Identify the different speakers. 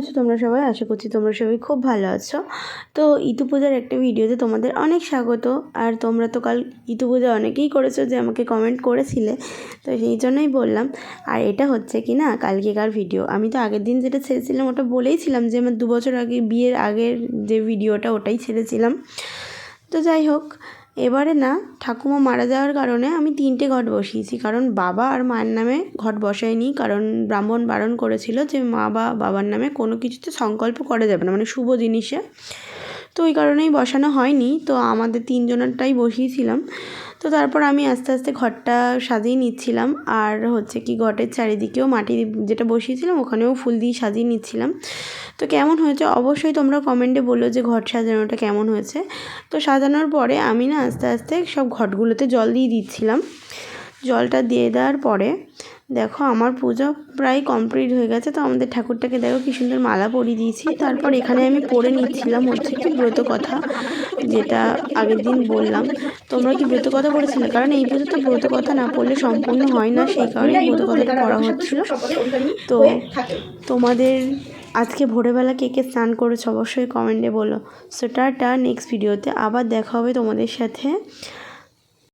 Speaker 1: আছো তোমরা সবাই? আশা করছি তোমরা সবাই খুব ভালো আছো। তো ইতু পূজার একটা ভিডিওতে তোমাদের অনেক স্বাগত। আর তোমরা তো কাল ইতু পূজা অনেকেই করেছো, যে আমাকে কমেন্ট করেছিলে, তো সেই জন্যই বললাম। আর এটা হচ্ছে কি না কালকেকার ভিডিও। আমি তো আগের দিন যেটা ছেড়েছিলাম ওটা বলেইছিলাম যে আমার 2 বছর আগে বিয়ের আগের যে ভিডিওটা ওটাই ছেড়েছিলাম। তো যাই হোক, এবারে না ঠাকুমা মারা যাওয়ার কারণে আমি 3টে ঘট বসিয়েছি। কারণ বাবা আর মায়ের নামে ঘট বসাইনি, কারণ ব্রাহ্মণ বারণ করেছিল যে মা বা বাবার নামে কোনো কিছুতে সংকল্প করা যাবে না, মানে শুভ জিনিসে। তো ওই কারণেই বসানো হয়নি। তো আমাদের 3 জনেরটাই বসিয়েছিলাম। তো তারপর আমি আস্তে আস্তে ঘরটা সাজিয়ে নিচ্ছিলাম। আর হচ্ছে কি ঘটের চারিদিকেও মাটি যেটা বসিয়েছিলাম ওখানেও ফুল দিয়ে সাজিয়ে নিচ্ছিলাম। তো কেমন হয়েছে অবশ্যই তোমরা কমেন্টে বলো যে ঘট সাজানোটা কেমন হয়েছে। তো সাজানোর পরে আমি না আস্তে আস্তে সব ঘটগুলোতে জল দিয়ে দিচ্ছিলাম। জলটা দিয়ে দেওয়ার পরে দেখো আমার পুজো প্রায় কমপ্লিট হয়ে গেছে। তো আমাদের ঠাকুরটাকে দেখো কি সুন্দর মালা পরিয়ে দিয়েছি। তারপর এখানে আমি পড়ে নিচ্ছিলাম হচ্ছে কি ব্রত কথা, যেটা আগের দিন বললাম। তোমরা কি ব্রত কথা পড়েছিলে? কারণ এই পুজো তো ব্রত কথা না পড়লে সম্পূর্ণ হয় না, সেই কারণেই ব্রত কথাটা পড়া হচ্ছিল। তো তোমাদের আজকে ভোরবেলা কে কে স্নান করেছো অবশ্যই কমেন্টে বলো। সো টাটা, নেক্সট ভিডিওতে আবার দেখা হবে তোমাদের সাথে।